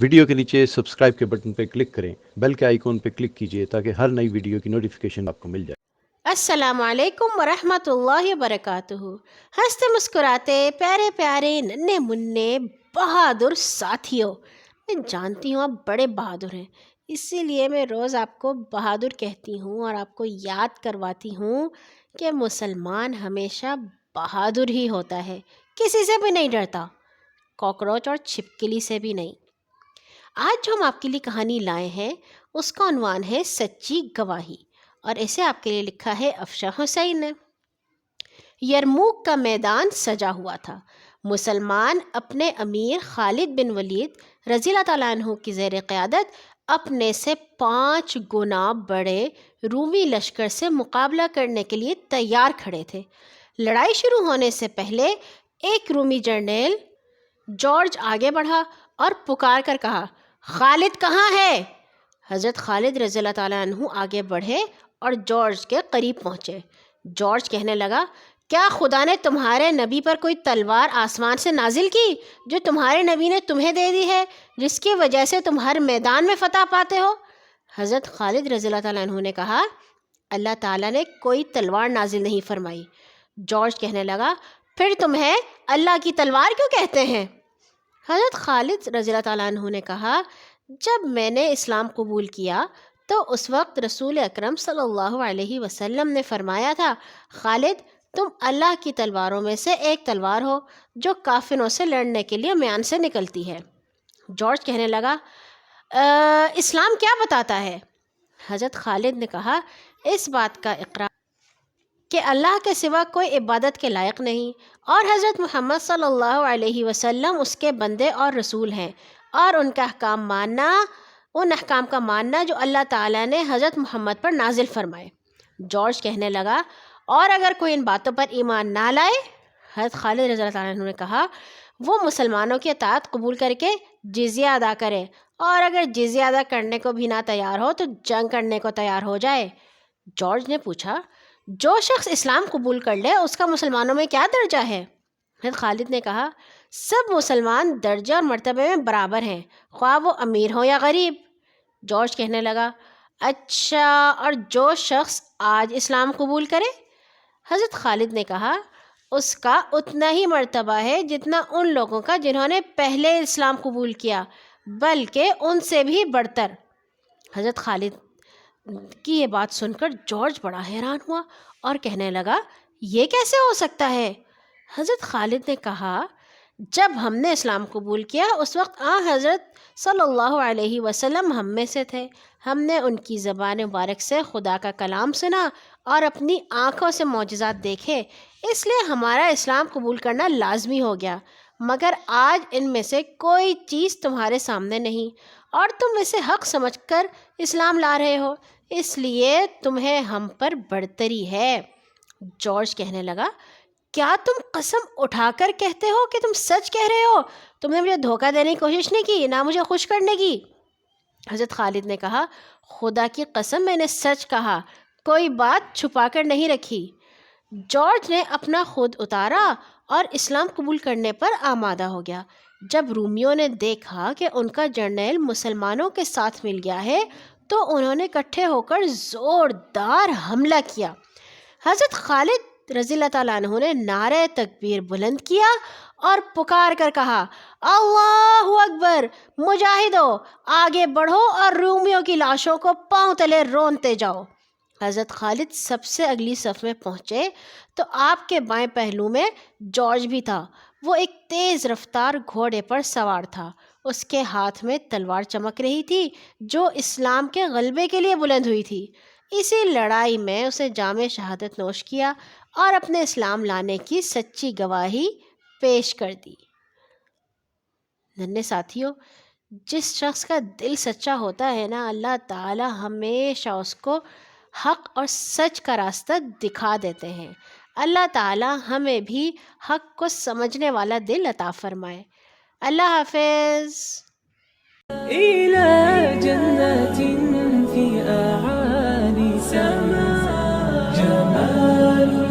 Video کے نیچے subscribe کے بٹن پہ کلک کریں، بیل کے آئیکن پہ کلک کیجئے تاکہ ہر نئی ویڈیو کی نوٹیفیکیشن آپ کو مل جائے۔ السلام علیکم ورحمۃ اللہ وبرکاتہ۔ ہنستے مسکراتے پیارے پیارے ننھے منھے بہادر ساتھیوں، میں جانتی ہوں آپ بڑے بہادر ہیں، اسی لیے میں روز آپ کو بہادر کہتی ہوں اور آپ کو یاد کرواتی ہوں کہ مسلمان ہمیشہ بہادر ہی ہوتا ہے، کسی سے بھی نہیں ڈرتا، کاکروچ اور چھپکلی سے بھی نہیں۔ آج جو ہم آپ کے لیے کہانی لائے ہیں اس کا عنوان ہے سچی گواہی، اور اسے آپ کے لیے لکھا ہے افشاں حسین نے۔ یرموک کا میدان سجا ہوا تھا۔ مسلمان اپنے امیر خالد بن ولید رضی اللہ تعالیٰ عنہ کی زیر قیادت اپنے سے 5 گنا بڑے رومی لشکر سے مقابلہ کرنے کے لیے تیار کھڑے تھے۔ لڑائی شروع ہونے سے پہلے ایک رومی جرنیل جارج آگے بڑھا اور پکار کر کہا، خالد کہاں ہے؟ حضرت خالد رضی اللہ تعالیٰ عنہ آگے بڑھے اور جارج کے قریب پہنچے۔ جارج کہنے لگا، کیا خدا نے تمہارے نبی پر کوئی تلوار آسمان سے نازل کی جو تمہارے نبی نے تمہیں دے دی ہے، جس کی وجہ سے تم ہر میدان میں فتح پاتے ہو؟ حضرت خالد رضی اللہ تعالیٰ عنہ نے کہا، اللہ تعالیٰ نے کوئی تلوار نازل نہیں فرمائی۔ جارج کہنے لگا، پھر تمہیں اللہ کی تلوار کیوں کہتے ہیں؟ حضرت خالد رضی اللہ تعالیٰ عنہ نے کہا، جب میں نے اسلام قبول کیا تو اس وقت رسول اکرم صلی اللہ علیہ وسلم نے فرمایا تھا، خالد تم اللہ کی تلواروں میں سے ایک تلوار ہو جو کافروں سے لڑنے کے لیے میان سے نکلتی ہے۔ جارج کہنے لگا، اسلام کیا بتاتا ہے؟ حضرت خالد نے کہا، اس بات کا اقرار کہ اللہ کے سوا کوئی عبادت کے لائق نہیں اور حضرت محمد صلی اللہ علیہ وسلم اس کے بندے اور رسول ہیں، اور ان کا ان احکام کا ماننا جو اللہ تعالیٰ نے حضرت محمد پر نازل فرمائے۔ جارج کہنے لگا، اور اگر کوئی ان باتوں پر ایمان نہ لائے؟ حضرت خالد رضی اللہ تعالیٰ عنہ نے کہا، وہ مسلمانوں کی اطاعت قبول کر کے جزیہ ادا کرے، اور اگر جزیہ ادا کرنے کو بھی نہ تیار ہو تو جنگ کرنے کو تیار ہو جائے۔ جارج نے پوچھا، جو شخص اسلام قبول کر لے اس کا مسلمانوں میں کیا درجہ ہے؟ حضرت خالد نے کہا، سب مسلمان درجہ اور مرتبے میں برابر ہیں، خواہ وہ امیر ہو یا غریب۔ جارج کہنے لگا، اچھا، اور جو شخص آج اسلام قبول کرے؟ حضرت خالد نے کہا، اس کا اتنا ہی مرتبہ ہے جتنا ان لوگوں کا جنہوں نے پہلے اسلام قبول کیا، بلکہ ان سے بھی بڑھتر۔ حضرت خالد کی یہ بات سن کر جارج بڑا حیران ہوا اور کہنے لگا، یہ کیسے ہو سکتا ہے؟ حضرت خالد نے کہا، جب ہم نے اسلام قبول کیا اس وقت حضرت صلی اللہ علیہ وسلم ہم میں سے تھے، ہم نے ان کی زبان مبارک سے خدا کا کلام سنا اور اپنی آنکھوں سے معجزات دیکھے، اس لیے ہمارا اسلام قبول کرنا لازمی ہو گیا، مگر آج ان میں سے کوئی چیز تمہارے سامنے نہیں اور تم اسے حق سمجھ کر اسلام لا رہے ہو، اس لیے تمہیں ہم پر برتری ہے۔ جارج کہنے لگا، کیا تم قسم اٹھا کر کہتے ہو کہ تم سچ کہہ رہے ہو؟ تم نے مجھے دھوکہ دینے کی کوشش نہیں کی، نہ مجھے خوش کرنے کی۔ حضرت خالد نے کہا، خدا کی قسم میں نے سچ کہا، کوئی بات چھپا کر نہیں رکھی۔ جارج نے اپنا خود اتارا اور اسلام قبول کرنے پر آمادہ ہو گیا۔ جب رومیوں نے دیکھا کہ ان کا جرنیل مسلمانوں کے ساتھ مل گیا ہے تو انہوں نے اکٹھے ہو کر زوردار حملہ کیا۔ حضرت خالد رضی اللہ تعالیٰ عنہ نے نعرہ تکبیر بلند کیا اور پکار کر کہا، اللہ اکبر، مجاہدو آگے بڑھو اور رومیوں کی لاشوں کو پاؤں تلے رونتے جاؤ۔ حضرت خالد سب سے اگلی صف میں پہنچے تو آپ کے بائیں پہلو میں جارج بھی تھا۔ وہ ایک تیز رفتار گھوڑے پر سوار تھا، اس کے ہاتھ میں تلوار چمک رہی تھی جو اسلام کے غلبے کے لیے بلند ہوئی تھی۔ اسی لڑائی میں اسے جام شہادت نوش کیا اور اپنے اسلام لانے کی سچی گواہی پیش کر دی۔ ننھے ساتھیوں، جس شخص کا دل سچا ہوتا ہے نا، اللہ تعالیٰ ہمیشہ اس کو حق اور سچ کا راستہ دکھا دیتے ہیں۔ اللہ تعالیٰ ہمیں بھی حق کو سمجھنے والا دل عطا فرمائے۔ اللہ حافظ۔ إلى جنات في أعالي سماء جمال